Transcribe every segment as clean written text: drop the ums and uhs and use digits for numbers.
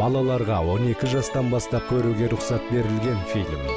Балаларга 12 жастан бастап көрүүгө уруксат берилген фильм.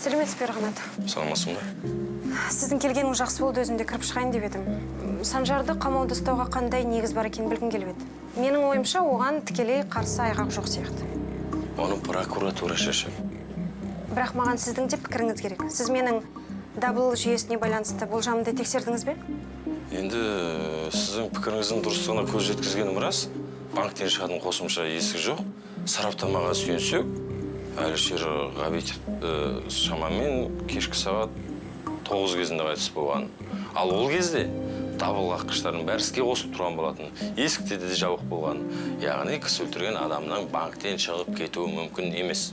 Сәлеметсіз бе, Рахмет. Саламатсың ба? Сіздің келгеніңіз жақсы болды, өзімде кіріп шығайын деп едім. Санжарды қамауда ұстауға қандай негіз бар екенін білгім келіп еді. Менің ойымша, оған тікелей қарсы айғақ жоқ сияқты. Оны прокуратура шешеді. Бірақ маған сіздің де пікіріңіз керек. Сіз менің дабл жүйесіне байланысты болжамымды тексердіңіз бе? Енді сіздің пікіріңіздің дұрыстығына көз жеткізгенім рас. Банктен шығатын қосымша есік жоқ. Сараптамаға сүйенсек, Әлішер Ғабитов шамамен кешкі сағат 9 кезінде қайтыс болған. Ал ол кезде дабыл қаққыштардың бәрі іске қосып тұрған болатын. Есікте де жабық болған. Яғни кісі өлтірген адамның банктен шығып кетуі мүмкін емес.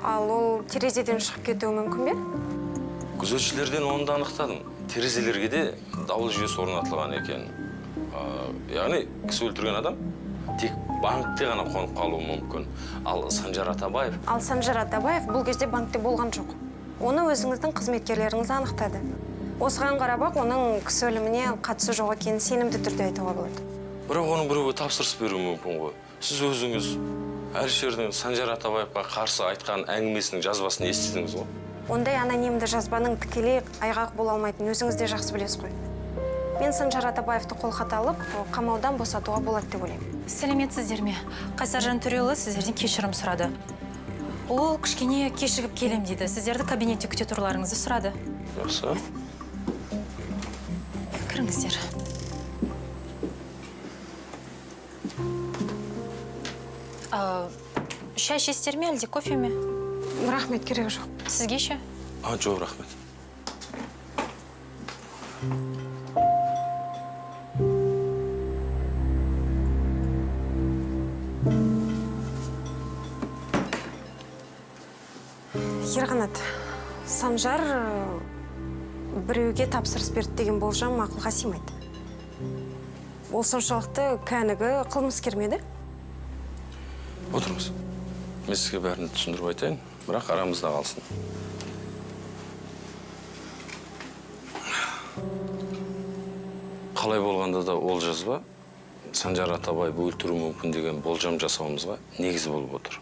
Ал ол терезеден шығып кетуі мүмкін бе? Күзетшілерден оны да анықтадым. Терезелерге де дабыл жүйесі орнатылған екен. Яғни кісі өлтірген адам тек банкте ғана қонып қалуы мүмкін. Ал Санжар Атабаев бұл кезде банкте болған жоқ. Оны өзіңіздің қызметкерлеріңіз анықтады. Осыған қарап, оның кісі өліміне қатысы жоқ екенін сенімді түрде айтуға болады. Бірақ оның біреуге тапсырыс беруі мүмкін ғой. Сіз өзіңіз Әлішердің Санжар Атабаевқа қарсы айтқан әңгімесінің жазбасын естідіңіз ғой. Ондай анонимді жазбаның тікелей айғақ бола алмайтынын өзіңіз де жақсы білесіз ғой. Мен Санжар Атабаевты қолхат алып, қамаудан босатуға болады деп ойлаймын. Сәлеметсіздер ме? Қайсаржан Төреұлы сіздерден кешірім сұрады. Ол кішкене кешігіп келем дейді. Сіздерді кабинетте күте тұруларыңызды сұрады. Жақсы. Кіріңіздер. Шай ішесіздер ме, әлде кофе ме? Рахмет, керек жоқ. Сізге ше? Жоқ, рахмет. Ерқанат, Санжар біреуге тапсырыс берді деген болжам ақылға сыймайды. Ол соншалықты кәнігі қылмыскер ме еді? Отырыңыз. Мен сізге бәрін түсіндіріп айтайын, бірақ арамызда қалсын. Қалай болғанда да ол жазба Санжар Атабаев өлтіру мүмкін деген болжам жасауымызға негіз болып отыр.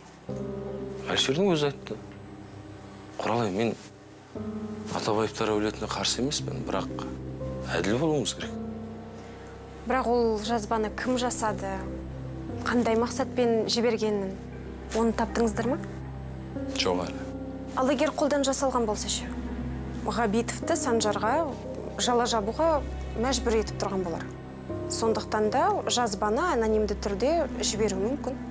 Әлішердің өзі айтты. Құралай, мен Атабаевтар әулетіне қарсы емеспін, бірақ әділ болуымыз керек. Бірақ ол жазбаны кім жасады, қандай мақсатпен жібергенін, оны таптыңыздар ма? Жоқ әлі. Ал егер қолдан жасалған болса ше, Ғабитовты Санжарға жала жабуға мәжбүр етіп тұрған болар. Сондықтан да жазбаны анонимді түрде жіберу мүмкін.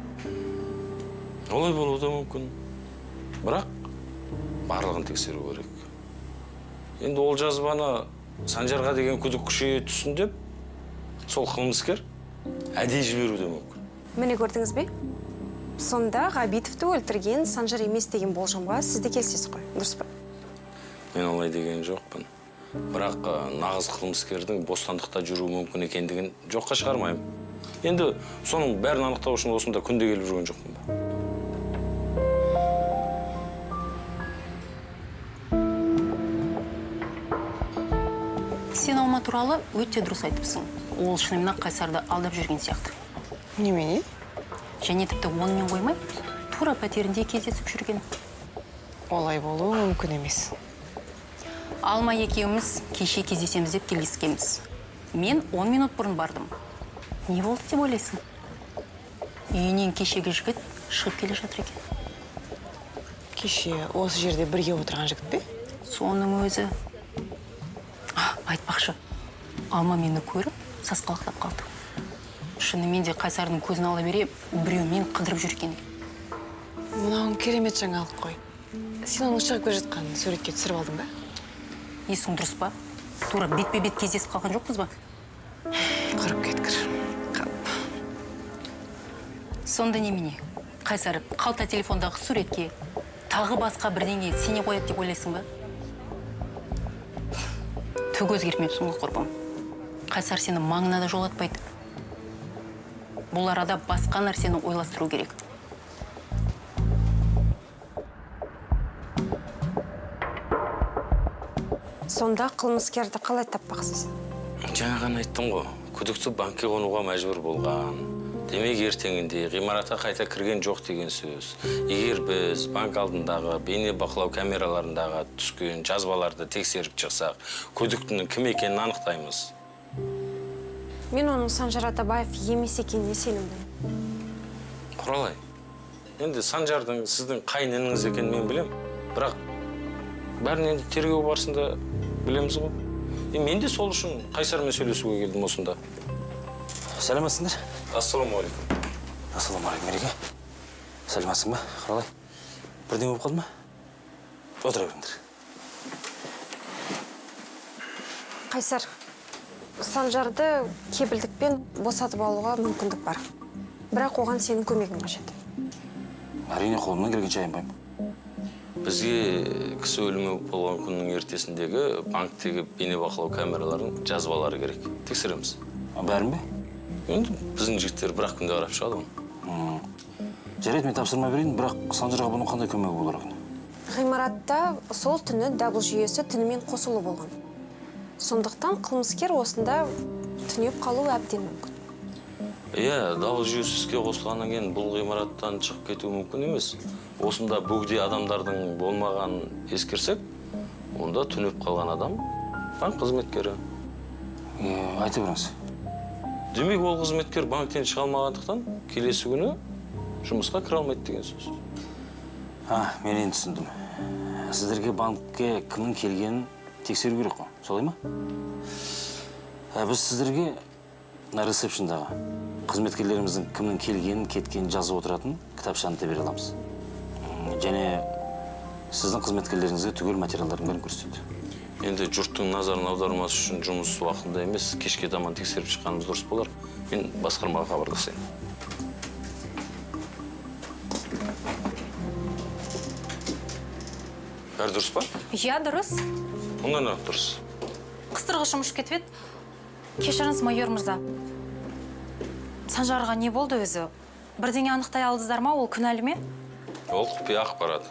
Олай болуы да мүмкін. Бірақ барлығын тексеру керек. Енді ол жазбаны Санжарға деген күдік күшейе түсін деп, сол қылмыскер әдейі жіберуі де мүмкін. Міне көрдіңіз бе? сонда Ғабитовты өлтірген Санжар емес деген болжамға сіз де келісесіз ғой, дұрыс па? Мен олай деген жоқпын. Бірақ нағыз қылмыскердің бостандықта жүруі мүмкін екендігін жоққа шығармаймын. Енді соның бәрін анықтау үшін осында күнде келіп жүрген жоқпын ба? Сен Алма туралы өте дұрыс айтыпсың. Ол шынымен Қайсарды алдап жүрген сияқты. Немене? Және тіпті онымен қоймай, тура пәтерінде кездесіп жүрген. Олай болуы мүмкін емес. Алма екеуміз кеше кездесеміз деп келіскенбіз. Мен 10 минут бұрын бардым. Не болды деп ойлайсың? Үйінен кешегі жігіт шығып келе жатыр екен. Кеше осы жерде бірге отырған жігіт пе? Соның өзі. Айтпақшы, Алма мені көріп, сасқалақтап қалды. Шынымен де Қайсардың көзін ала бере, біреумен қыдырып жүрген. Мынауың керемет жаңалық қой. Сен оның шығып келе жатқанын суретке түсіріп алдың ба? Есің дұрыс па? Тура бетпе-бет кездесіп қалған жоқпыз ба? Құрып кеткір. Қап. Сонда немене? Қайсар қалта телефондағы суретке тағы басқа бірдеңе сене қояды деп ойлайсың ба? Түк өзгертмепсің ғой, құрбым. Қайсар сені маңына да жолатпайды. Бұл арада басқа нәрсені ойластыру керек. Сонда қылмыскерді қалай таппақсыз? Жаңа ғана айттым ғой, күдікті банкке қонуға мәжбүр болған. Демек ертеңінде ғимаратқа қайта кірген жоқ деген сөз. Егер біз банк алдындағы бейне бақылау камераларындағы түскен жазбаларды тексеріп шықсақ, күдіктінің кім екенін анықтаймыз. Мен оның Санжар Атабаев емес екеніне сенімдімін. Құралай, енді Санжардың сіздің қайныңыз екенін мен білем. Бірақ бәрін енді тергеу барысында білеміз ғой. Мен де сол үшін Қайсармен сөйлесуге келдім осында. Сәлематсыңдар. Ассаламуалейкум. Ассаламуалейкум, Мереке. Сәлематсың ба, Құралай? Бірдеңе болып қалды ма? Отыра беріңдер. Қайсар, Санжарды кепілдікпен босатып алуға мүмкіндік бар. Бірақ оған сенің көмегің қажет. Әрине, қолымнан келгенше аянбаймын. Бізге кісі өлімі болған күннің ертесіндегі банктегі бейнебақылау камераларының жазбалары керек. Тексереміз. Бәрін бе? Енді біздің жігіттер бір-ақ күнде қарап шығады ғой. Жарайды, мен тапсырма берейін, бірақ Санжарға бұның қандай көмегі болар екен? Ғимаратта сол түні дабыл жүйесі түнімен қосулы болған. Сондықтан қылмыскер осында түнеп қалу әбден мүмкін. Иә, дабыл жүйесі іске қосылғаннан кейін бұл ғимараттан шығып кетуі мүмкін емес. Осында бөгде адамдардың болмағанын ескерсек, онда түнеп қалған адам банк қызметкері. Айта беріңіз. Демек, ол қызметкер банктен шыға алмағандықтан келесі күні жұмысқа кіре алмайды деген сөз. Мен енді түсіндім. Сіздерге банкке кімнің келгенін тексеру керек қой, солай ма? Біз сіздерге ресепшндағы қызметкерлеріміздің кімнің келгенін, кеткенін жазып отыратын кітапшаны да бере аламыз. Және сіздің қызметкерлеріңізге түгел материалдардың бәрін көрсетеді. Енді жұрттың назарын аудармасы үшін жұмыс уақытында емес, кешке таман тексеріп шыққанымыз дұрыс болар. Мен басқармаға хабарласайын. Бәрі дұрыс па? Иә, дұрыс. Онда дұрыс. Қыстырғышым ұшып кетіп еді. Кешіріңіз, майор мырза. Санжарға не болды өзі? Бірдеңе анықтай алдыздар ма, ол күнәлі ме? Ол құпия ақпарат.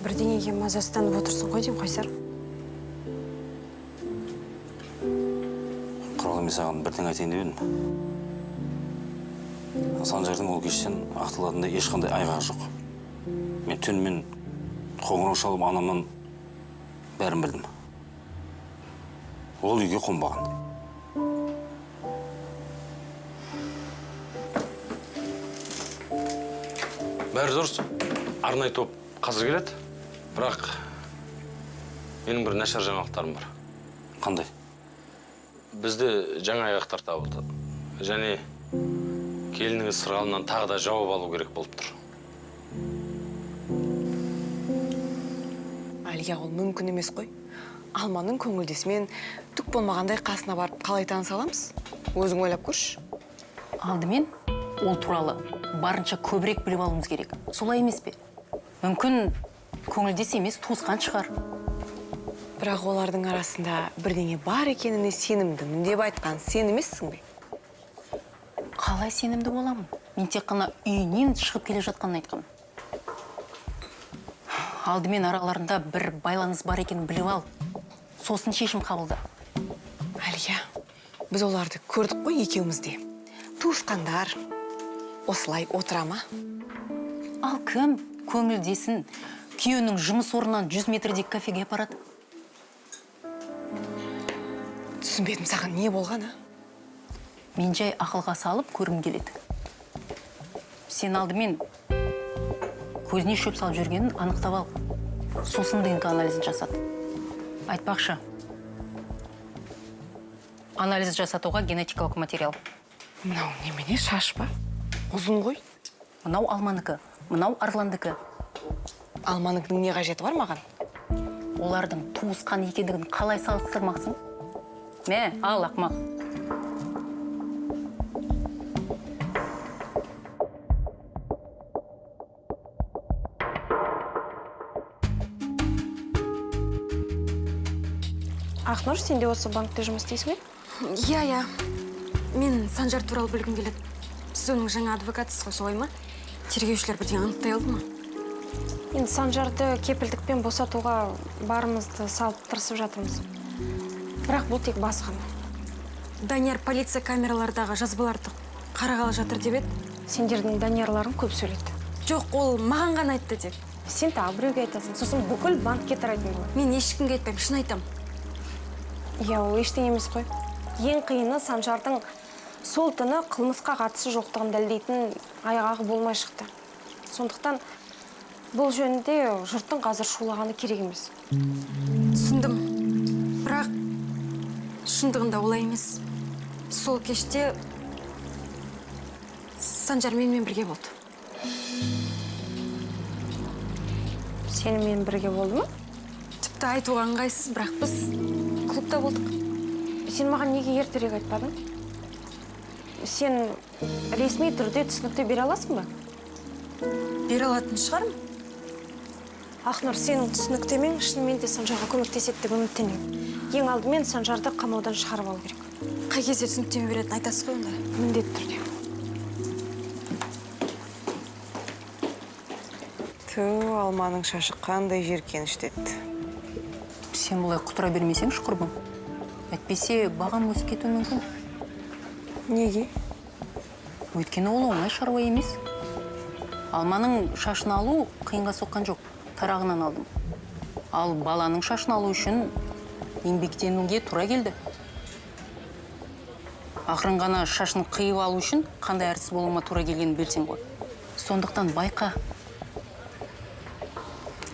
Бірдеңеге мазасызданып отырсың ғой деймін, Қайсар. Құралай, мен саған бірдеңе айтайын деп едім. Санжардың ол кештен ақталатындай ешқандай айғағы жоқ. Мен түнімен қоңырау шалып анамнан бәрін білдім. Ол үйге қонбаған. Бәрі дұрыс. Арнайы топ қазір келеді. Бірақ менің бір нашар жаңалықтарым бар. Қандай? Бізде жаңа аяқтар табылды. Және келініңіз сырғалымнан тағы да жауап алу керек болып тұр. Әлия, ол мүмкін емес қой. Алманың көңілдесімен түк болмағандай қасына барып қалай таныса аламыз? Өзің ойлап көрші. Алдымен ол туралы барынша көбірек біліп алуымыз керек. Солай емес пе? Мүмкін көңілдес емес туысқан шығар. Бірақ олардың арасында бірдеңе бар екеніне сенімдімін деп айтқан сен емессің бе? Қалай сенімді боламын? Мен тек қана үйінен шығып келе жатқанын айтқанмын. Алдымен араларында бір байланыс бар екенін біліп ал. Сосын шешім қабылда. Әлия, біз оларды көрдік қой екеуміз де. Туысқандар. Осылай отыра ма? Ал кім көңілдесін күйеуінің жұмыс орнынан 100 метрдегі кафеге апарады? Түсінбедім, саған не болған, а? Мен жай ақылға салып көргім келеді. Сен алдымен көзіне шөп салып жүргенін анықтап ал. Сосын ДНК анализін жасат. Айтпақшы, анализ жасатуға генетикалық материал. Мынау немене, шаш па? Ұзын ғой. Мынау Алманыкі, мынау Арландікі. Алманыкінің не қажеті бар маған? Олардың туысқан екендігін қалай салыстырмақсың? Мә, ал ақмақ. Ақнұр, сен де осы банкте жұмыс істейсің бе? Иә. Мен Санжар туралы білгім келеді. Сіз оның жаңа адвокатысыз ғой, солай ма? Тергеушілер бірден анықтай алды ма? Енді Санжарды кепілдікпен босатуға барымызды салып тырысып жатырмыз. Бірақ бұл тек басы ғана. Данияр полиция камералардағы жазбаларды қарағалы жатыр деп еді. Сендердің Даниярларың көп сөйледі. Жоқ, ол маған ғана айтты деп. Сен тағы біреуге айтасың, сосын бүкіл банкке тарайтын болады. Мен ешкімге айтпаймын, шын айтам. Иә, ол ештеңе емес қой. Ең қиыны Санжардың сол түні қылмысқа қатысы жоқтығын дәлелдейтін айғағы болмай шықты. Сондықтан бұл жөнінде жұрттың қазір шулағаны керек емес. Түсіндім. Бірақ шындығында олай емес. Сол кеште Санжар менімен бірге болды. Сенімен бірге болды ма? Тіпті айтуға ыңғайсыз, бірақ біз клубта болдық. Сен маған неге ертерек айтпадың? Сен ресми түрде түсінікті бере аласың ба? Бере алатын шығармын. Ақнұр, сенің түсініктемең шынымен де Санжарға көмектеседі деп үміттенемін. Ең алдымен Санжарды қамаудан шығарып алу керек. Қай кезде түсініктеме беретін айтасыз ғой онда? Міндетті түрде. Алманың шашы қандай жеркеніштеді. Сен бұлай құтыра бермесеңші, құрбым. Әйтпесе бағам өсіп кетуі мүмкін. Неге? Өйткені ол оңай шаруа емес. Алманың шашын алу қиынға соққан жоқ. Тарағынан алдым. Ал баланың шашын алу үшін еңбектенуге тура келді. Ақырын ғана шашын қиып алу үшін қандай әртіс болуыма тура келгенін білсең ғой. Сондықтан байқа.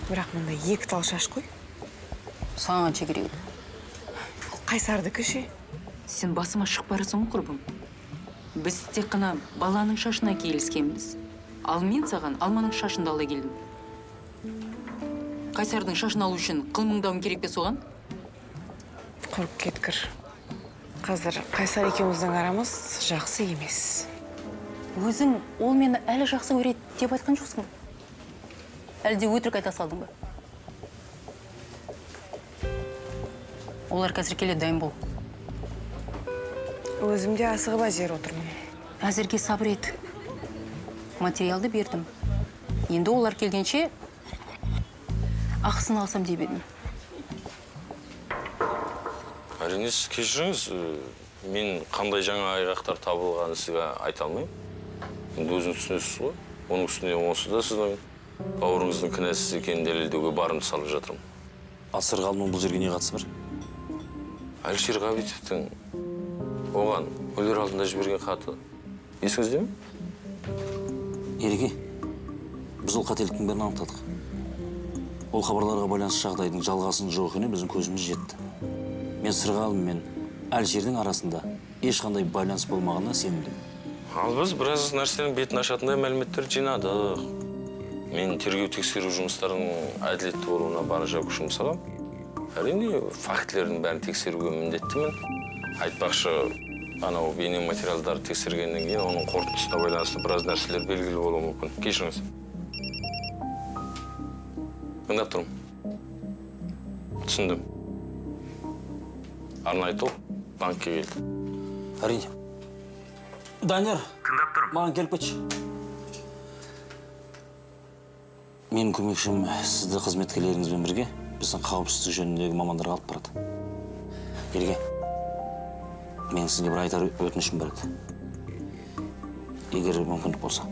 Бірақ мұнда екі тал шаш қой. Саған керек. Қайсарды кіші? Сен басыма шығып барасың ғой, құрбым. Біз тек қана баланың шашына келіскенбіз. Ал мен саған Алманың шашында ала келдім. Қайсардың шашын алу үшін қылмыңдауын керек пе соған? Құрып кеткір. Қазір Қайсар екеуміздің арамыз жақсы емес. Өзің ол мені әлі жақсы көреді деп айтқан жоқсың ба? Әлде өтірік айта салдың ба? Олар қазір келеді, дайын бол. Өзімде асығып әзер отырмын. Әзірге сабыр ет. Материалды бердім. Енді олар келгенше ақысын алсам деп едім. Әрине, кешіріңіз, мен қандай жаңа айғақтар табылғанын сізге айта алмаймын. Енді өзіңіз түсінесіз ғой. Оның үстіне осы да сіздің бауырыңыздың кінәсіз екенін дәлелдеуге барымды салып жатырмын. Ал Сырғалымның бұл жерге не қатысы бар? Әлішер Ғабитовтың оған өлер алдында жіберген хаты есіңізде ме? Ереке, біз ол қателіктің бәрін анықтадық. Ол хабарларға байланысты жағдайдың жалғасын жоқ екеніне біздің көзіміз жетті. Мен Сырғалым мен Әлішердің арасында ешқандай байланыс болмағанына сенімдім. Ал біз біраз нәрсенің бетін ашатындай мәліметтер жинадық. Мен тергеу тексеру жұмыстарының әділетті болуына барынша күшім салам. Әрине, фактілердің бәрін тексеруге міндеттімін. Айтпақшы, анау бейне материалдарды тексергеннен кейін оның қорытындысына байланысты біраз нәрселер белгілі болуы мүмкін. Кешіріңіз. Тыңдап тұрмын. Түсіндім. Арнайы топ банкке келді. Әрине. Данияр. Тыңдап тұрмын. Маған келіп кетші. Менің көмекшім сізді қызметкерлеріңізбен бірге біздің қауіпсіздік жөніндегі мамандарға алып барады. Ерге, мен сізге бір айтар өтінішім бар еді. Егер мүмкіндік болса.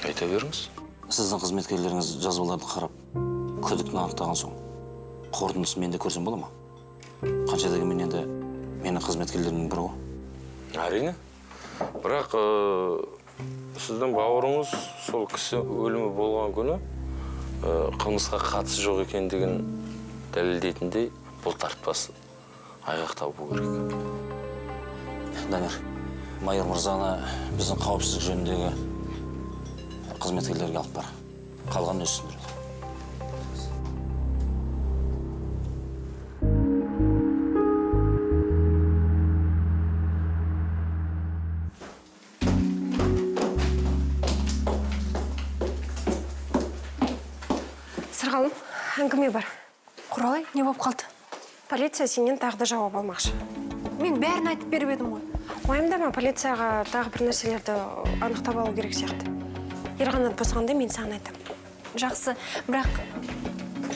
Айта беріңіз. Сіздің қызметкерлеріңіз жазбаларды қарап, күдіктіні анықтаған соң, қорытындысын менде көрсем бола ма? Қанша дегенмен енді менің қызметкерлерімнің бірі ғой. Әрине. Бірақ сіздің бауырыңыз сол кісі өлімі болған күні қылмысқа қатысы жоқ екендігін дәлелдейтіндей бұл тартпасы айғақ табу керек. Данияр, майор мырзаны біздің қауіпсіздік жөніндегі қызметкерлерге алып бар. Қалғанын өз түсіндіреді. Сырғалым, әңгіме бар. Құралай, не болып қалды? Полиция сенен тағы да жауап алмақшы. Мен бәрін айтып беріп едім ғой. Уайымдама, полицияға тағы бір нәрселерді анықтап алу керек сияқты. Ерғанат босағанда мен саған айтам. Жақсы, бірақ...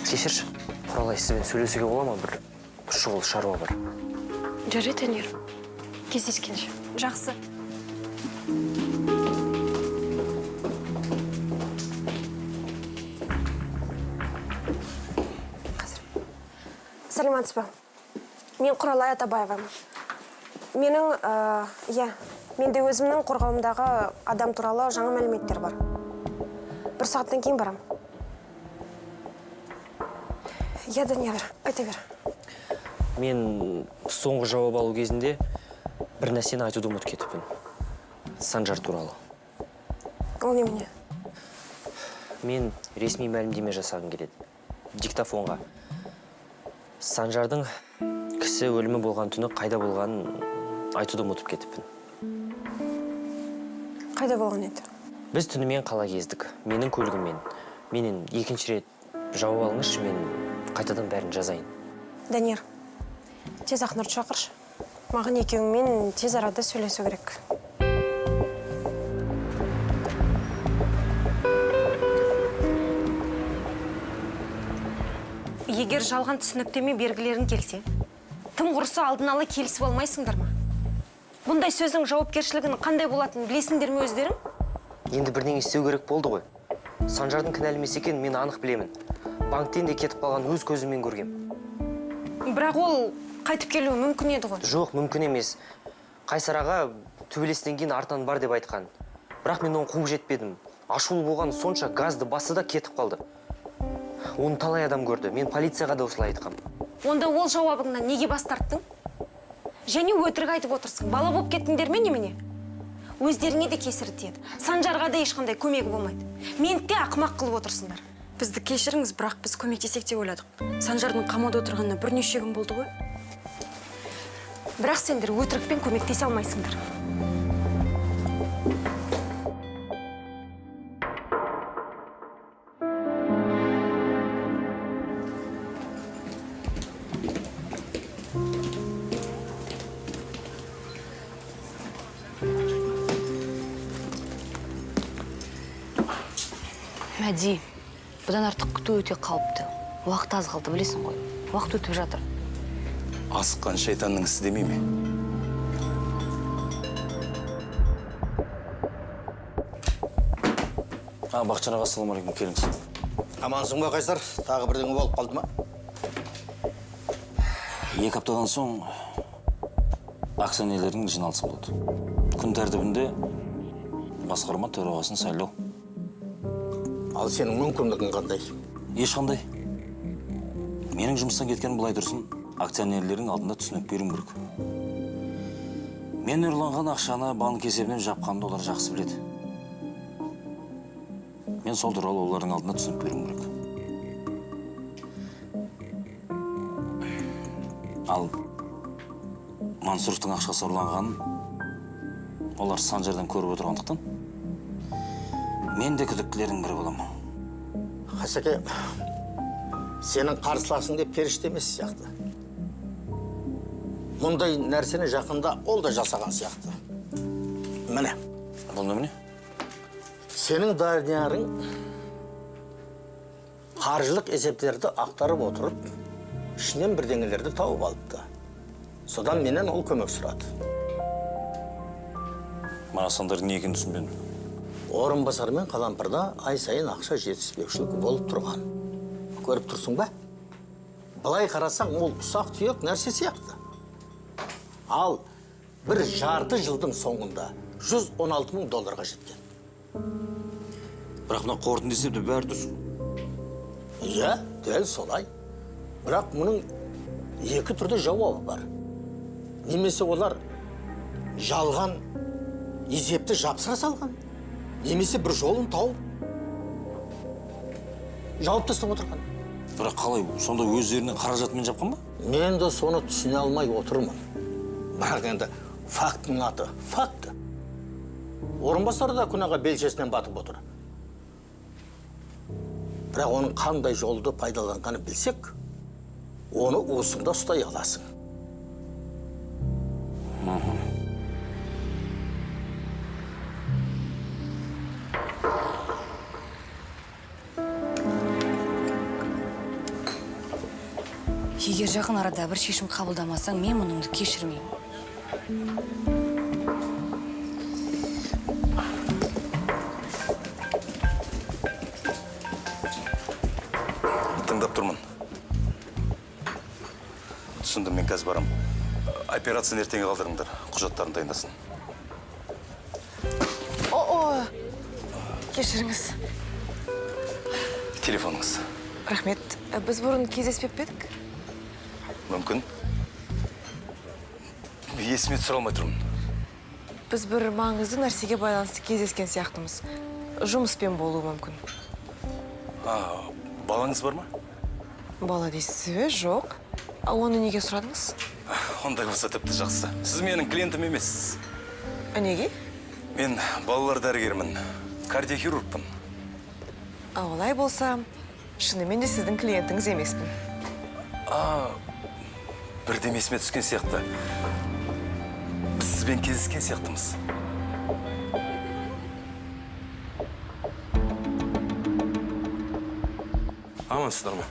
Кешірші, Құралай, сізбен сөйлесуге бола ма? Бір шұғыл шаруа бар. Жарайды, Өнер. Кездескенше. Жақсы. Сәлеметсіз ба? Мен Құралай Атабаевамын. Менде өзімнің қорғауымдағы адам туралы жаңа мәліметтер бар. Бір сағаттан кейін барам. Данияр, айта бер. Мен соңғы жауап алу кезінде бір нәрсені айтуды ұмытып кетіппін. Санжар туралы. Ол немене? Мен ресми мәлімдеме жасағым келеді. Диктофонға. Санжардың кісі өлімі болған түні қайда болғанын айтуды ұмытып кетіппін. Қайда болған еді? Біз түнімен қала кездік. Менің көлігіммен. Менен екінші рет жауап алыңызшы, мен қайтадан бәрін жазайын. Данияр, тез Ақнұрды шақыршы. Маған екеуіңмен тез арада сөйлесу керек. Егер жалған түсініктеме бергілерін келсе, тым құрысы алдын ала келісіп алмайсыңдар ма? Бұндай сөздің жауапкершілігінің қандай болатынын білесіңдер ме өздерің? Енді бірдеңе істеу керек болды ғой. Санжардың кінәлі емес екенін мен анық білемін. Банктен де кетіп қалған өз көзіммен көргем. Бірақ ол қайтып келуі мүмкін еді ғой. Жоқ, мүмкін емес. Қайсар аға төбелестен кейін артынан бар деп айтқан. Бірақ мен оны қуып жетпедім. Ашулы болған сонша газды басы да кетіп қалды. Оны талай адам көрді. Мен полицияға да осылай айтқам. Онда ол жауабыңнан неге бас тарттың? Және өтірік айтып отырсың. Бала болып кеттіңдер ме немене? Өздеріңе де кесірі тиеді. Санжарға да ешқандай көмегі болмайды. Мені де ақымақ қылып отырсыңдар. Бізді кешіріңіз, бірақ біз көмектесек те ойладық. Санжардың қамауда отырғанына бірнеше күн болды ғой. Бірақ сендер өтірікпен көмектесе алмайсыңдар. Мәди, бұдан артық күту өте қауіпті. Уақыт аз қалды, білесің ғой. Уақыт өтіп жатыр. Асыққан шайтанның ісі демей ме? Бақытжан аға, ассалаумағалейкум, келіңіз. Амансың ба, Қайсар? Тағы бірдеңе болып қалды ма? 2 аптадан соң акционерлердің жиналысы болады. Күн тәртібінде басқарма төрағасын сайлау. Ал сенің мүмкіндігің қандай? Ешқандай. Менің жұмыстан кеткен былай тұрсын, акционерлердің алдында түсінік беруім керек. Мен ұрланған ақшаны банк есебінен жапқанды олар жақсы біледі. Мен сол туралы олардың алдында түсінік беруім керек. Ал Мансұровтың ақшасы ұрланғанын олар Санжардан көріп отырғандықтан мен де күдіктілердің бірі боламын. Қасеке, сенің қарсыласың деп періште емес сияқты. Мұндай нәрсені жақында ол да жасаған сияқты. Міне, Бұл немене? сенің Даниярың қаржылық есептерді ақтарып отырып, ішінен бірдеңелерді тауып алыпты. Содан менен ол көмек сұрады. Мана сандардың не екенін түсінбедім. Орынбасар мен Қалампырда ай сайын ақша жетіспеушілік болып тұрған. Көріп тұрсың ба? Былай қарасаң, ол ұсақ түйек нәрсе сияқты. Ал бір жарты жылдың соңында $116,000 жеткен. Бірақ мына қорытынды есепте бәрі дұрыс. Иә, дәл солай. Бірақ мұның екі түрде жауабы бар. Немесе олар жалған есепті жапсыра салған, немесе бір жолын тауып жауып тастап отырған. Бірақ қалай, сонда өздерінен қаражатымен жапқан ба? Мен де соны түсіне алмай отырмын. Бірақ енді фактының аты факт. Орынбасар да күнәға белшесінен батып отыр. Бірақ оның қандай жолды пайдаланғанын білсек, оны уысыңда ұстай аласың. Егер жақын арада бір шешім қабылдамасаң, мен мұныңды кешірмеймін. Тыңдап тұрмын. Түсіндім, мен қазір барам. Операцияны ертеңге қалдырыңдар, құжаттарын дайындасын. Кешіріңіз. Телефоныңыз. Рахмет. Біз бұрын кездеспеп пе едік? Мүмкін. Есіме түсіре алмай тұрмын. Біз бір маңызды нәрсеге байланысты кездескен сияқтымыз. Жұмыспен болуы мүмкін. Балаңыз бар ма? Бала дейсіз бе? Жоқ. Оны неге сұрадыңыз? Ондай болса тіпті жақсы. Сіз менің клиентім емессіз. Неге? Мен балалар дәрігермін. Кардиохирургпын. Олай болса, шынымен де сіздің клиентіңіз емеспін. Бірден есіме түскен сияқты. Біз сізбен кездескен сияқтымыз. Амансыздар ма?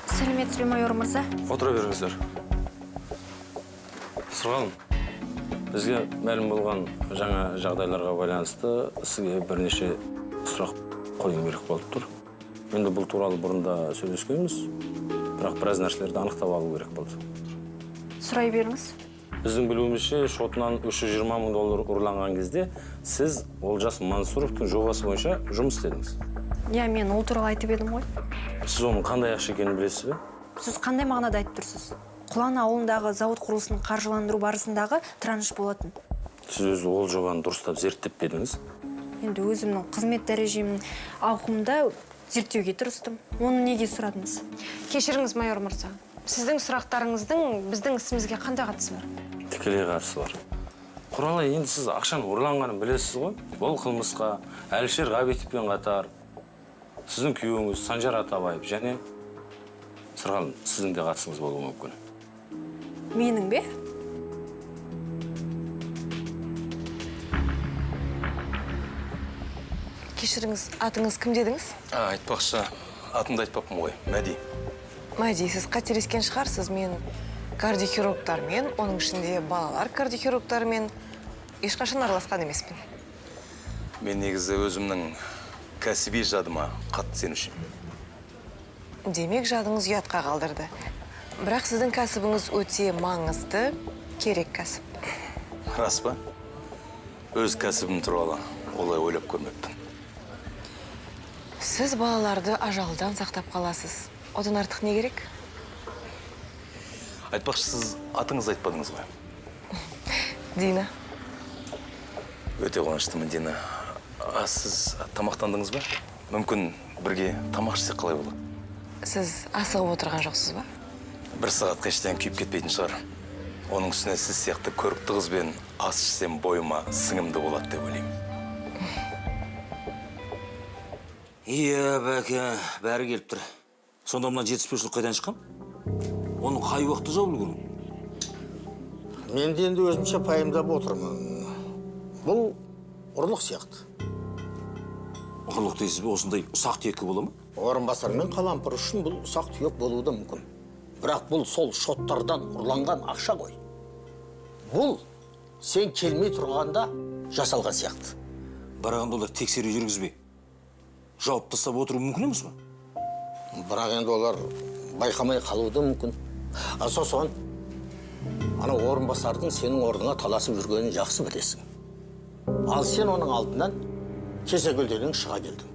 Сәлеметсіз бе, майор мырза? Отыра беріңіздер. Сырғалым, бізге мәлім болған жаңа жағдайларға байланысты сізге бірнеше сұрақ қойым керек болып тұр. Енді бұл туралы бұрында сөйлескенбіз, бірақ біраз нәрселерді анықтап алу керек болды. Сұрай беріңіз. Біздің білуімізше, шотынан $320,000 ұрланған кезде сіз Олжас Мансұровтың жобасы бойынша жұмыс істедіңіз. Иә, мен ол туралы айтып едім ғой. Сіз оның қандай ақша екенін білесіз бе? Сіз қандай мағынада айтып тұрсыз? Құлан ауылындағы завод құрылысын қаржыландыру барысындағы транш болатын. Сіз өзі ол жобаны дұрыстап зерттеп бердіңіз? Енді өзімнің қызмет дәрежемнің ауқымында зерттеуге тырыстым. Оны неге сұрадыңыз? Кешіріңіз, майор мырза. Сіздің сұрақтарыңыздың біздің ісімізге қандай қатысы бар? Тікелей қатысы бар. Құралай, енді сіз ақшаны ұрланғанын білесіз ғой? Бұл қылмысқа Әлішер Ғабитовпен қатар сіздің күйеуіңіз Санжар Атабаев және Сырғалым, сіздің де қатысыңыз болуы мүмкін. Менің бе? Кешіріңіз, атыңыз кім дедіңіз? Айтпақшы, атымды айтпаппын ғой, Мәди. Мәди, сіз қателескен шығарсыз. Мен кардиохирургтармен, оның ішінде балалар кардиохирургтармен ешқашан араласқан емеспін. Мен негізі өзімнің кәсіби жадыма қатты сенушімін. Демек, жадыңыз ұятқа қалдырды. Бірақ сіздің кәсібіңіз өте маңызды, керек кәсіп. Рас па? Өз кәсібім туралы олай ойлап көрмеппін. Сіз балаларды ажалдан сақтап қаласыз. Одан артық не керек? Айтпақшы, сіз атыңызды айтпадыңыз ғой? Дина. Өте қуаныштымын, Дина. Сіз тамақтандыңыз ба? Мүмкін бірге тамақ ішсек қалай болады? Сіз асығып отырған жоқсыз ба? бір сағатқа іштен күйіп кетпейтін шығар. Оның үстіне сіз сияқты көрікті қызбен ас ішсем бойыма сіңімді болады деп ойлаймын. Иә, бәке, бәрі келіп тұр. Сонда мына жетіспеушілік қайдан шыққан? Оны қай уақытта жауып үлгеру? Мен де енді өзімше пайымдап отырмын. Бұл ұрлық сияқты. Ұрлық дейсіз бе, осындай ұсақ түйекке бола ма? Орынбасар мен Қалампыр үшін бұл ұсақ түйек болуы да мүмкін. Бірақ бұл сол шоттардан ұрланған ақша ғой. Бұл сен келмей тұрғанда жасалған сияқты. Бірақ олар тексеру жүргізбей жауып тастап отыру мүмкін емес пе? Бірақ енді олар байқамай қалуы да мүмкін. Сосын ана орынбасардың сенің орныңа таласып жүргенін жақсы білесің. Ал сен оның алдынан кесекөлденің шыға келдің.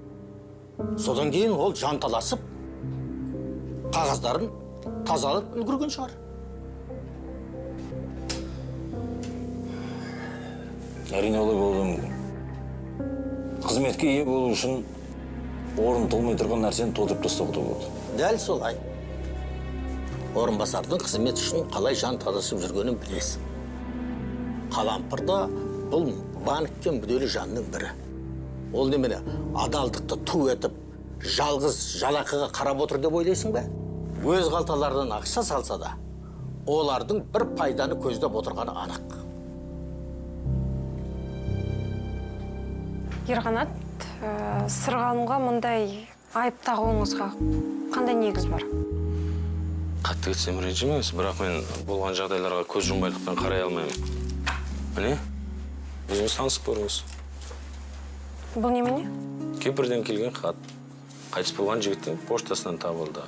Содан кейін ол жан таласып, қағаздарын тазалып үлгерген шығар. Әрине олай болуы мүмкін. Қызметке ие болу үшін орын толмай тұрған нәрсені толтырып тастауға да болады. Дәл солай. Орынбасардың қызмет үшін қалай жан таласып жүргенін білесің. Қалампырда бұл банкке мүдделі жанның бірі. Ол немене адалдықты ту етіп, жалғыз жалақыға қарап отыр деп ойлайсың ба? Өз қалталарынан ақша салса да, олардың бір пайданы көздеп отырғаны анық. Ерқанат, Сырғалымға мұндай айып тағуыңызға қандай негіз бар? Қатты кетсем ренжімеңіз, бірақ мен болған жағдайларға көз жұмбайлықпен қарай алмаймын. Міне, өзіңіз танысып көріңіз. Бұл немене? Кепірден келген хат. Қайтыс болған жігіттің поштасынан табылды.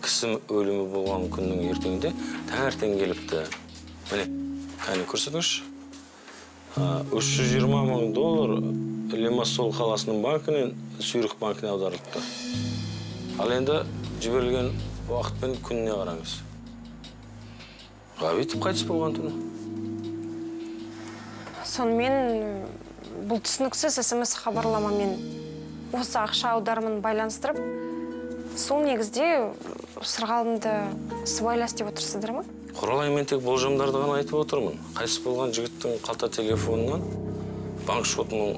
Кісі өлімі болған күннің ертеңінде таңертең келіпті. Міне, кәне көрсетіңізші. $320,000 Лимассол қаласының банкінен Сүйрік банкіне аударылыпты. Ал енді жіберілген уақытпен күніне қараңыз. Ғабитов қайтыс болған түні. Сонымен бұл түсініксіз SMS хабарламамен осы ақша аударымын байланыстырып, сол негізде Сырғалымды сыбайлас деп отырсыздар ма? Құралай, мен тек болжамдарды ғана айтып отырмын. Қайтыс болған жігіттің қалта телефонынан банк шотының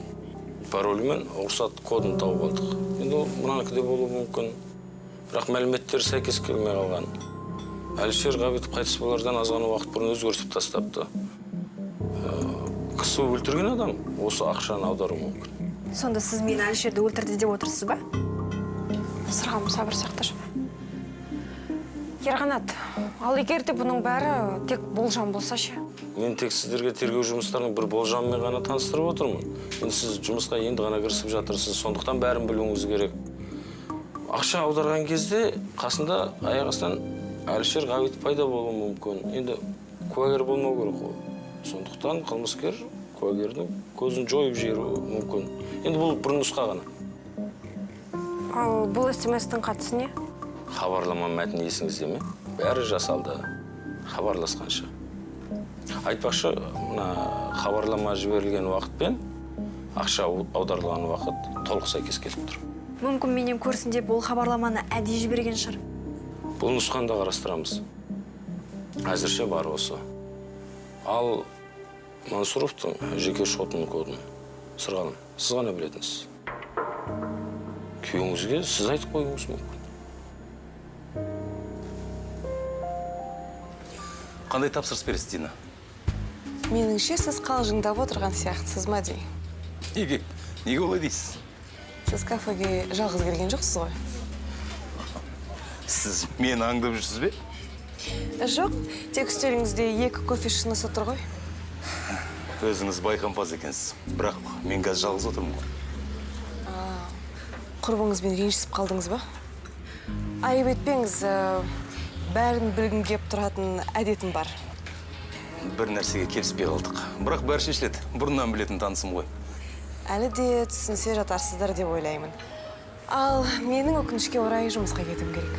паролі мен рұқсат кодын тауып алдық. Енді ол мұнаныкіде болуы мүмкін. Бірақ мәліметтер сәйкес келмей қалған. Әлішер Ғабитов қайтыс болардан аз ғана уақыт бұрын өзгертіп тастапты. Кісі өлтірген адам осы ақшаны аудару мүмкін. Сонда сіз мені Әлішерді өлтірді деп отырсыз ба? Сырғалым, сабыр сақташы. Ерқанат, ал егер де бұның бәрі тек болжам болса ше? Мен тек сіздерге тергеу жұмыстарының бір болжамымен ғана таныстырып отырмын. Енді сіз жұмысқа енді ғана кірісіп жатырсыз, сондықтан бәрін білуіңіз керек. Ақша аударған кезде қасында аяқ астынан Әлішер Ғабитов пайда болуы мүмкін. Енді куәгер болмау керек қой. Сондықтан қылмыскер куәгердің көзін жойып жіберуі мүмкін. Енді бұл бір нұсқа ғана. Ал бұл SMS-тің қатысы не? Хабарлама мәтіні есіңізде ме? Бәрі жасалды. Хабарласқанша. Айтпақшы, хабарлама жіберілген уақытпен ақша аударылған уақыт толық сәйкес келіп тұр. Мүмкін менен көрсін деп ол хабарламаны әдейі жіберген шығар. Бұл нұсқаны да қарастырамыз. Әзірше бар осы. Ал Мансұровтың жеке шотының кодын Сырғалым, сіз ғана білетіңіз. Күйеуіңізге сіз айтып қойыңыз мүмкін. Қандай тапсырыс бересіз, Дина? Меніңше сіз қалжыңдап отырған сияқтысыз ма дей. Неге олай дейсіз? Сіз кафеге жалғыз келген жоқсыз ғой? Сіз мені аңдып жүрсіз бе? Жоқ, тек үстеліңізде 2 кофе шинасы тұр ғой. Өзіңіз байқампаз екенсіз. Бірақ мен қазір жалғыз отырмын ғой. Құрбыңызбен ренжісіп қалдыңыз ба? Айып етпеңіз, бәрін білгім кеп тұратын әдетім бар. Бір нәрсеге келіспей қалдық. Бірақ бәрі шешіледі. Бұрыннан білетін танысым ғой. Әлі де түсінсе жатарсыздар деп ойлаймын. Ал менің өкінішке орай жұмысқа кетім керек.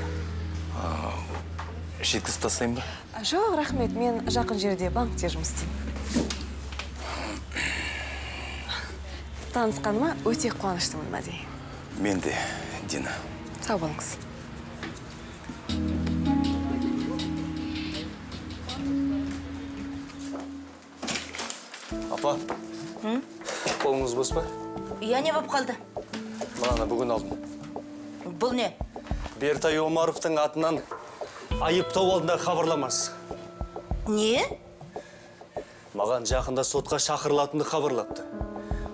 Жеткізіп тастайын ба? Жоқ, рахмет, мен жақын жерде банкте жұмыс істеймін. Танысқаныма өте қуаныштымын, Мәди. Мен де, Дина. Сау болыңыз. Апа. Қолыңыз бос па? Я не болып қалды? Мынаны бүгін алдым. Бұл не? Бертай Омаровтың атынан айыптау алдында хабарламасы. Не? Маған жақында сотқа шақырылатынды хабарлапты.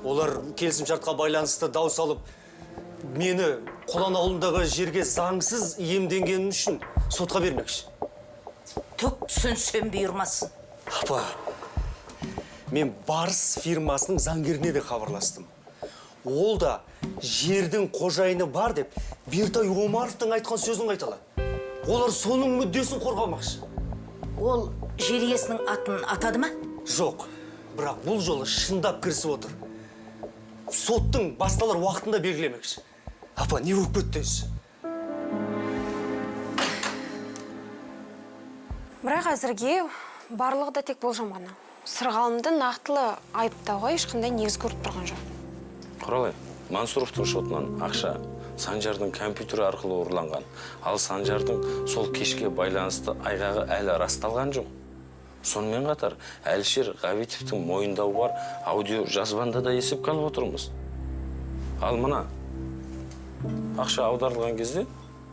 Олар келісімшартқа байланысты дау салып, мені Қолан ауылындағы жерге заңсыз иемденгенім үшін сотқа бермекші. Түк түсінсем бұйырмасын. Апа, мен Барыс фирмасының заңгеріне де хабарластым. Ол да жердің қожайыны бар деп, Бертай Омаровтың айтқан сөзін қайталады. Олар соның мүддесін қорғамақшы. Ол жер иесінің атын атады ма? Жоқ, бірақ бұл жолы шындап кірісіп отыр. Соттың басталар уақытында белгілемекші. Апа, не болып көттіңіз? Бірақ әзірге барлығы да тек болжам ғана. Сырғалымды нақтылы айыптауға ешқандай негіз көріп тұрған жоқ. Құралай, Мансұровтың шотынан ақша Санжардың компьютері арқылы ұрланған. Ал Санжардың сол кешке байланысты айғағы әлі расталған жоқ. Сонымен қатар Әлішер Ғабитовтың мойындауы бар аудио жазбанда да есепке алып отырмыз. Ал мына ақша аударылған кезде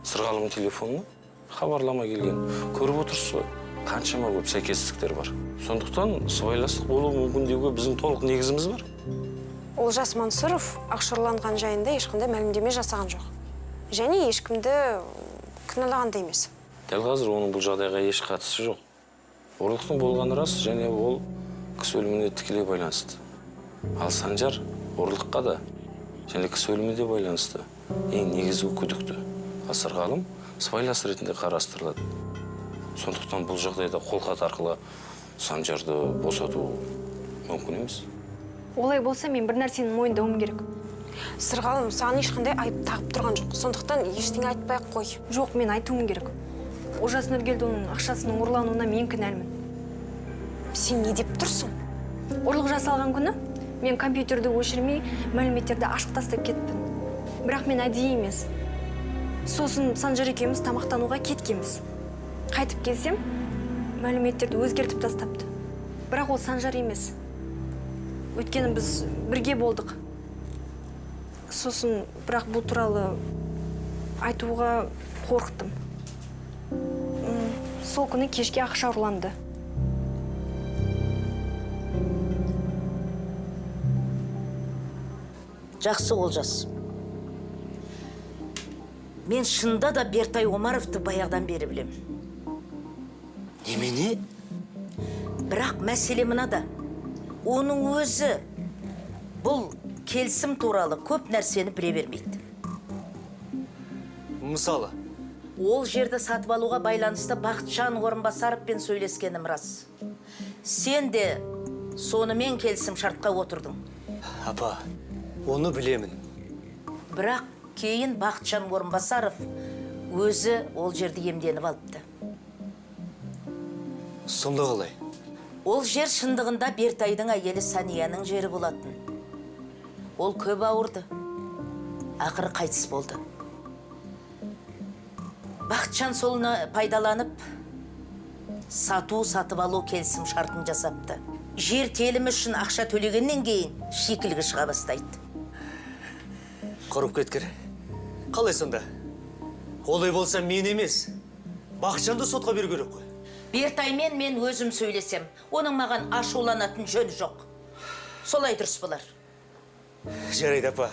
Сырғалымның телефонына хабарлама келген. Көріп отырсыз ғой, қаншама көп сәйкестіктер бар. Сондықтан сыбайластық болуы мүмкін деуге біздің толық негізіміз бар. Олжас Мансұров ақша ұрланған жайында ешқандай мәлімдеме жасаған жоқ. Және ешкімді кінәлаған да емес. Дәл қазір оның бұл жағдайға еш қатысы жоқ. Ұрлықтың болғаны рас, және ол кісі өліміне тікелей байланысты. Ал Санжар ұрлыққа да және кісі өліміне де байланысты ең негізгі күдікті. Ал Сырғалым сыбайлас ретінде қарастырылады. Сондықтан бұл жағдайда қолхат арқылы Санжарды босату мүмкін емес. Олай болса, мен бір нәрсені мойындауым керек. Сырғалым саған ешқандай айып тағып тұрған жоқ. Сондықтан ештеңе айтпай қой. Жоқ, мен айтуым керек. Олжас Нұргелдінің ақшасының ұрлануына мен кінәлімін. Сен не деп тұрсың? Ұрлық жасалған күні мен компьютерді өшірмей, мәліметтерді ашып тастап кеттім. Бірақ мен әдейі емес. Сосын Санжар екеуміз тамақтануға кеткенбіз. Қайтып келсем, мәліметтерді өзгертіп тастапты. Бірақ ол Санжар емес. Өйткені біз бірге болдық. Сосын, бірақ бұл туралы айтуға қорықтым. Сол күні кешке ақша ұрланды. Жақсы Олжас. Мен шында да Бертай Омаровты баяғыдан бері білем. Немене? Бірақ мәселе мынада. Оның өзі бұл келісім туралы көп нәрсені біле бермейді. Мысалы? Ол жерді сатып алуға байланысты Бақытжан Орынбасаровпен сөйлескенім рас. Сен де сонымен келісім шартқа отырдың. Апа, оны білемін. Бірақ кейін Бақытжан Орынбасаров өзі ол жерді иемденіп алыпты. Сонда қалай? Ол жер шындығында Бертайдың әйелі Санияның жері болатын. Ол көп ауырды. Ақыры қайтыс болды. Бақытжан солны пайдаланып, сатып алу келісім шартын жасапты. Жер телімі үшін ақша төлегеннен кейін шикілгі шыға бастайды. Құрып кеткір. Қалай сонда? Олай болса мен емес, Бақытжанды сотқа беру керек қой. Бертаймен мен өзім сөйлесем, оның маған ашуланатын жөні жоқ. Солай дұрыс болар. Жарайды, апа.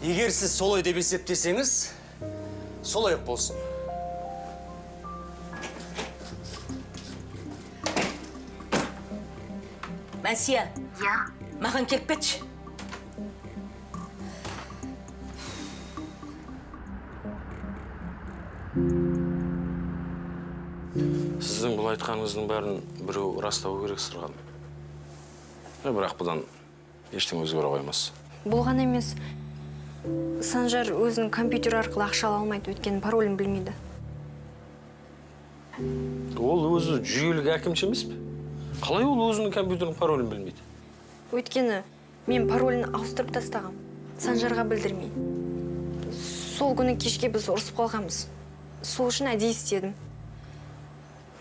Егер сіз солай деп есептесеңіз, солай болсын. Мәсия, маған келіп кетші. Сіздің бұл айтқаныңыздың бәрін біреу растау керек Сырғалым. Бірақ бұдан ештеңе өзгере қоймас. Бұл ғана емес. Санжар өзінің компьютер арқылы ақша ала алмайды, өйткені паролін білмейді. Ол өзі жүйелік әкімші емес пе? Қалай ол өзінің компьютерінің паролін білмейді? Өйткені мен паролін ауыстырып тастағам. Санжарға білдірмей. Сол күні кешке біз ұрысып қалғанбыз. Сол үшін әдейі істедім.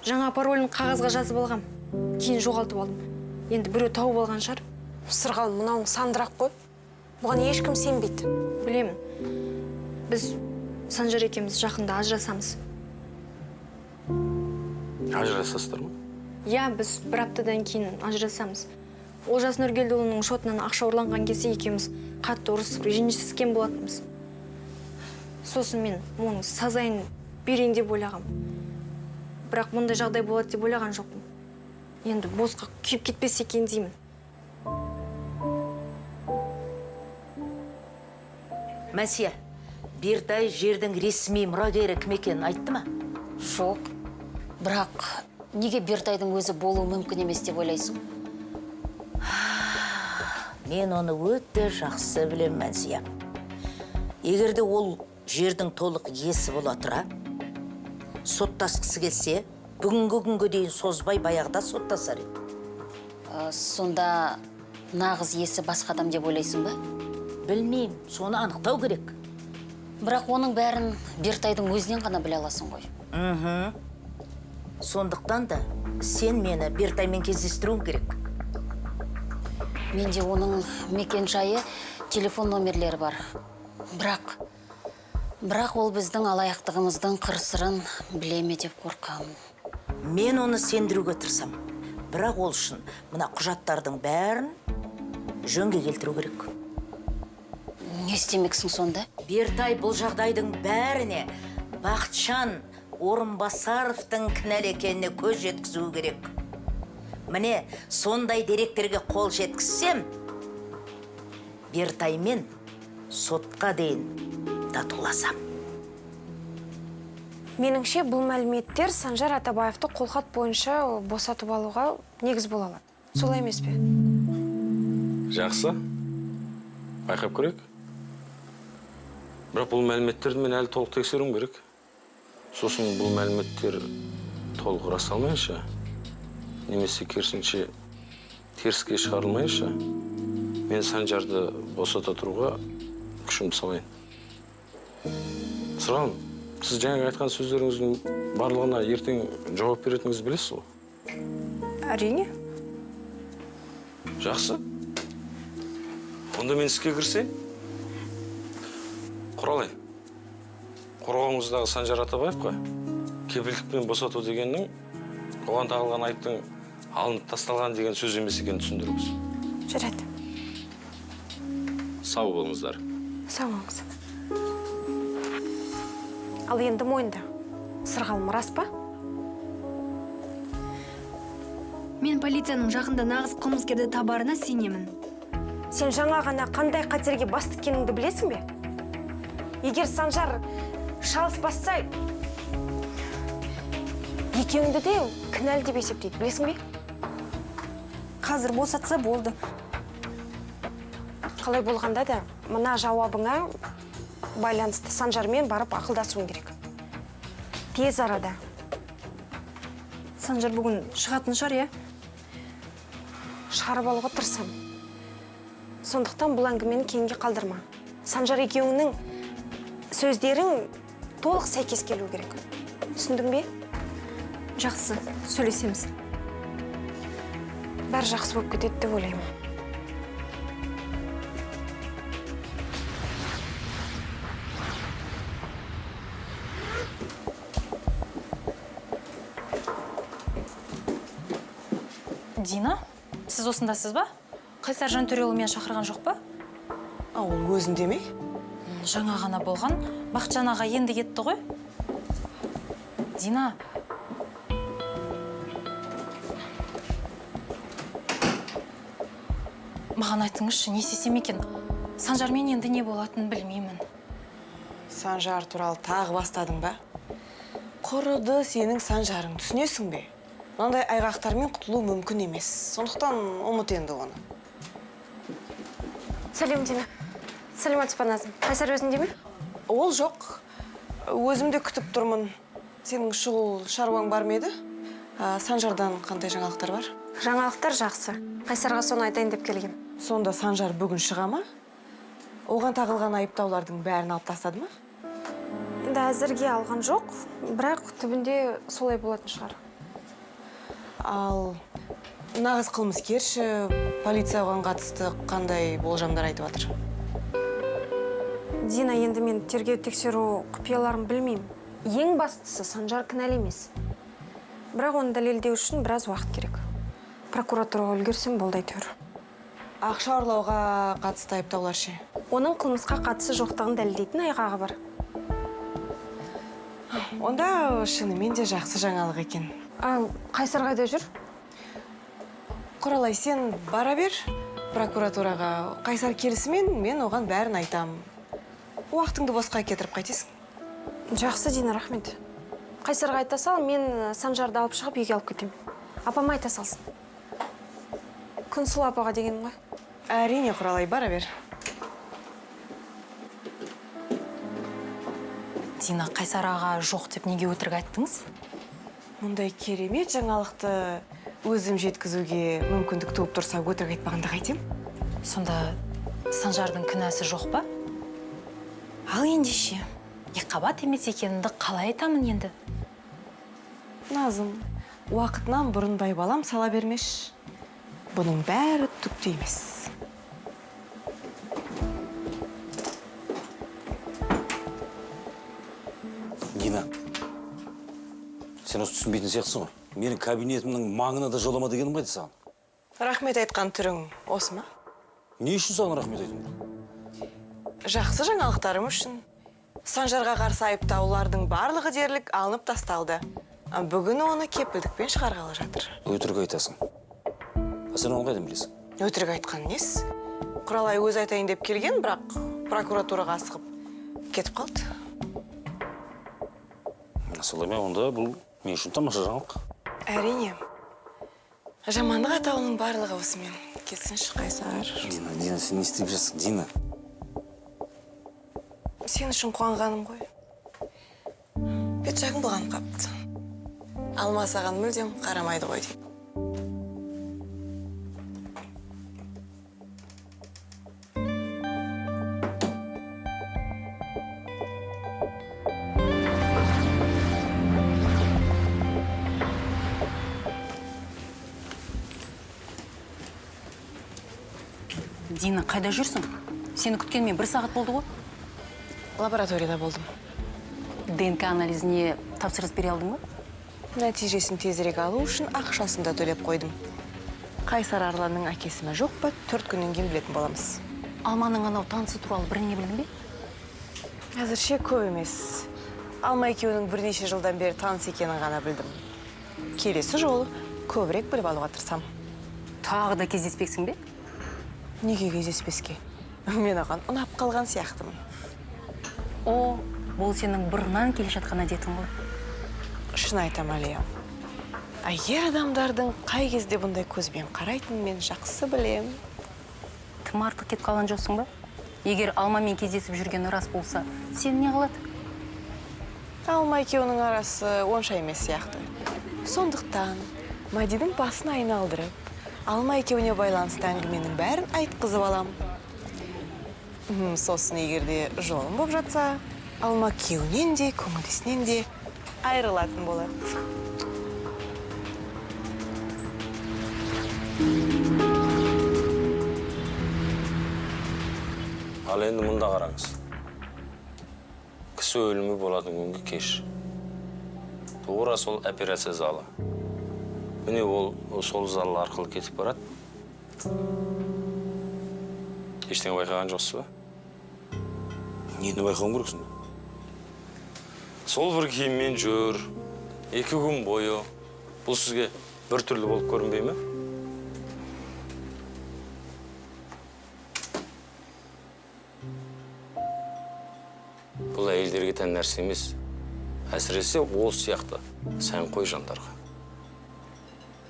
Жаңа паролін қағазға жазып алғам. Кейін жоғалтып алдым. Енді біреу тауып алған шығар. Сырғалым, мынауың сандырақ қой. Бұған ешкім сенбейді. Білемін. Біз Санжар екеуміз жақында ажырасамыз. Ажырасасыздар ма? Иә, біз бір аптадан кейін ажырасамыз. Олжас Нұргелдіұлының шотынан ақша ұрланған кезде екеуміз қатты ұрысып, ренжіскен болатынбыз. Сосын мен оның сазайын берейін деп ойлағам. Бірақ мұндай жағдай болады деп ойлаған жоқпын. Енді босқа күйіп кетпес екен деймін. Мәсия, Бертай жердің ресми мұрагері кім екенін айтты ма? Жоқ. Бірақ неге Бертайдың өзі болуы мүмкін емес деп ойлайсың? Мен оны өте жақсы білем, Мәсия. Егерде ол жердің толық иесі бола тұра, соттасқысы келсе, бүгінгі күнге дейін созбай баяғыда соттасар еді. Сонда нағыз иесі басқа адам деп ойлайсың ба? Білмеймін, соны анықтау керек. Бірақ оның бәрін Бертайдың өзінен ғана біле аласың ғой. Сондықтан да сен мені Бертаймен кездестіруің керек. Менде оның мекен жайы, телефон номерлері бар. Бірақ ол біздің алаяқтығымыздың қыр-сырын біле ме деп қорқамын. Мен оны сендіруге тырысам. Бірақ ол үшін мына құжаттардың бәрін жөнге келтіру керек. Не істемексің сонда? Бертай бұл жағдайдың бәріне Бақытжан Орынбасаровтың кінәлі екеніне көз жеткізу керек. Міне, сондай деректерге қол жеткізсем, Бертаймен сотқа дейін татуласам. Меніңше бұл мәліметтер Санжар Атабаевты қолхат бойынша босатып алуға негіз бола алады. Солай емес пе? Жақсы. Байқап көрейік. Бірақ бұл мәліметтерді мен әлі толық тексеруім керек. Сосын бұл мәліметтер толық расталмайынша, немесе керісінше теріске шығарылмайынша, мен Санжарды босата тұруға күшімді салайын. Сұрағым, сіз жаңа айтқан сөздеріңіздің барлығына ертең жауап беретініңізді білесіз ғой? Әрине. Жақсы. Онда мен іске кірсейін. Құралай, қорғауыңыздағы Санжар Атабаевқа кепілдікпен босату дегеннің оған тағылған айыптың алынып тасталған деген сөз емес екенін түсіндіріңіз. Жарайды. Сау болыңыздар. Сау болыңыз. Ал енді мойында. Сырғалым рас па? Мен полицияның жақында нағыз қылмыскерді табарына сенемін. Сен жаңа ғана қандай қатерге бас тіккеніңді білесің бе? Егер Санжар шалыс басса, екеуіңді де кінәлі деп есептейді, білесің бе? Қазір босатса болды. Қалай болғанда да, мына жауабыңа байланысты Санжармен барып ақылдасуың керек. Тез арада. Санжар бүгін шығатын шығар, иә? Шығарып алуға тырысам. Сондықтан бұл әңгімені кейінге қалдырма. Санжар екеуіңнің сөздерің толық сәйкес келу керек. Түсіндің бе? Жақсы, сөйлесеміз. Бәрі жақсы болып кетеді деп ойлаймын. Дина, сіз осындасыз ба? Қайсар Жантөреұлы мен шақырған жоқ па? Ол өзін демей? Жаңа ғана болған. Бақытжан аға енді кетті ғой. Дина, маған айтыңызшы, не істесем екен? Санжармен енді не болатынын білмеймін. Санжар туралы тағы бастадың ба? Құрыды сенің Санжарың, түсінесің бе? Мынандай айғақтармен құтылу мүмкін емес. Сондықтан ұмыт енді оны. Сәлем, Дина. Сәлематсыз ба, Назым. Қайсар өзінде ме? Ол жоқ. Өзімде күтіп тұрмын. Сенің шұғыл шаруаң бар ма еді? Санжардан қандай жаңалықтар бар? Жаңалықтар жақсы. Қайсарға соны айтайын деп келгем. Сонда Санжар бүгін шыға ма? Оған тағылған айыптаулардың бәрін алып тастады ма? Енді әзірге алған жоқ, бірақ түбінде солай болатын шығар. Ал Нағыз қылмыскерші, полиция оған қатысты қандай болжамдар айтып жатыр? Дина, енді мен тергеу тексеру құпияларын білмеймін. Ең бастысы Санжар кінәлі емес. Бірақ оны дәлелдеу үшін біраз уақыт керек. Прокуратураға үлгерсем болды әйтеуір. Ақша ұрлауға қатысты айыптаулар ше? Оның қылмысқа қатысы жоқтығын дәлелдейтін айғағы бар. Онда шынымен де жақсы жаңалық екен. Қайсар қайда жүр? Құралай, сен бара бер прокуратураға. Қайсар келісімен мен оған бәрін айтам. Уақытыңды босқа кетіріп қайтесің. Жақсы, Дина, рахмет. Қайсарға айта сал, мен Санжарды алып шығып үйге алып кетем. Апама айта салсын. Күнсұлу апаға дегенім ғой. Әрине, Құралай, бара бер. Дина, Қайсар аға жоқ деп неге өтірік айттыңыз? Мұндай керемет жаңалықты өзім жеткізуге мүмкіндік туып тұрса, өтірік айтпағанда қайтем? Сонда Санжардың күнәсі жоқ па? Ал ендеше, екіқабат емес екенімді қалай айтамын енді? Назым, уақытынан бұрын байбалам сала бермеш. Бұның бәрі түкті емес. Дина, сен осы түсінбейтін сияқтысың ғой. Менің кабинетімнің маңына да жолама дегенім қайда саған? Рахмет айтқан түрің осы ма? Не үшін саған рахмет айтамын? Жақсы жаңалықтарым үшін. Санжарға қарсы айыптаулардың барлығы дерлік алынып тасталды. Бүгін оны кепілдікпен шығарғалы жатыр. Өтірік айтасың. Сен оны қайдан білесің? Өтірік айтқан нес? Құралай өз айтайын деп келген, бірақ прокуратураға асығып кетіп қалды. Солай ма, онда бұл мен үшін тамаша жаңалық. Әрине. Жамандық атауының барлығы осымен. Кетсінші, Қайсар. Дина, сен не істеп жатсың, Дина? Сен үшін қуанғаным ғой. Бет жағың бұған қапты. Алма саған мүлдем қарамайды ғой дейді. Дина, қайда жүрсің? Сені күткенмен 1 сағат болды ғой? Лабораторияда болдым. ДНК анализіне тапсырыс бере алдың ба? Нәтижесін тезірек алу үшін ақшасын да төлеп қойдым. Қайсар Арланның әкесі ме жоқ па, 4 күннен кейін білетін боламыз. Алманың анау танысы туралы бірдеңе білдің бе? Әзірше көп емес. Алма екеуінің бірнеше жылдан бері таныс екенін ғана білдім. Келесі жолы көбірек біліп алуға тырысам. Тағы да кездеспексің бе? Неге кездеспеске? Мен оған ұнап қалған сияқтымын. О, бұл сенің бұрыннан келе жатқан әдетің ғой. Шын айтам, Алия. Ер адамдардың қай кезде бұндай көзбен қарайтынын мен жақсы білем. Тым артық кетіп қалған жоқсың ба? Егер Алмамен кездесіп жүргені рас болса, сен не қылады? Алма екеуінің арасы онша емес сияқты. Сондықтан Мадидің басын айналдырып, Алма екеуіне байланысты әңгіменің бәрін айтқызып алам. Сосын егерде жолым болып жатса, Алма күйеуінен де, көңілдесінен де айырылатын болады. Ал енді мұнда қараңыз. Кісі өлімі болатын күнгі кеш. Тура сол операция залы. Міне ол сол зал арқылы кетіп барады. Ештеңе байқаған жоқсыз ба? Нені байқауым керексің? Сол бір киіммен жүр, 2 күн бойы. Бұл сізге бір түрлі болып көрінбей ме? Бұл әйелдерге тән нәрсе емес. Әсіресе ол сияқты сән қой жандарға.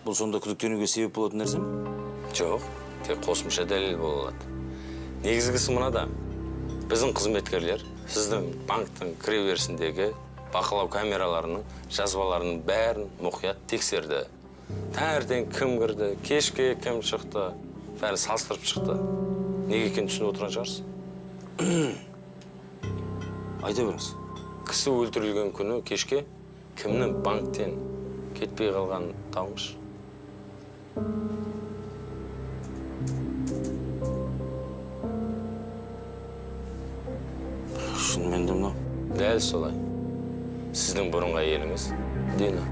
Бұл сонда күдіктенуге себеп болатын нәрсе ме? Жоқ, тек қосымша дәлел бола алады. Негізгісі мынада. Біздің қызметкерлер сіздің банктың кіреберісіндегі бақылау камераларының жазбаларының бәрін мұқият тексерді. Таңертең кім кірді, кешке кім шықты, бәрін салыстырып шықты. Неге екенін түсініп отырған шығарсыз? Айта беріңіз. Кісі өлтірілген күні кешке кімнің банктен кетпей қалған тауыңыз? Шынымен де мынау. Дәл солай. Сіздің бұрынғы әйеліңіз Дина.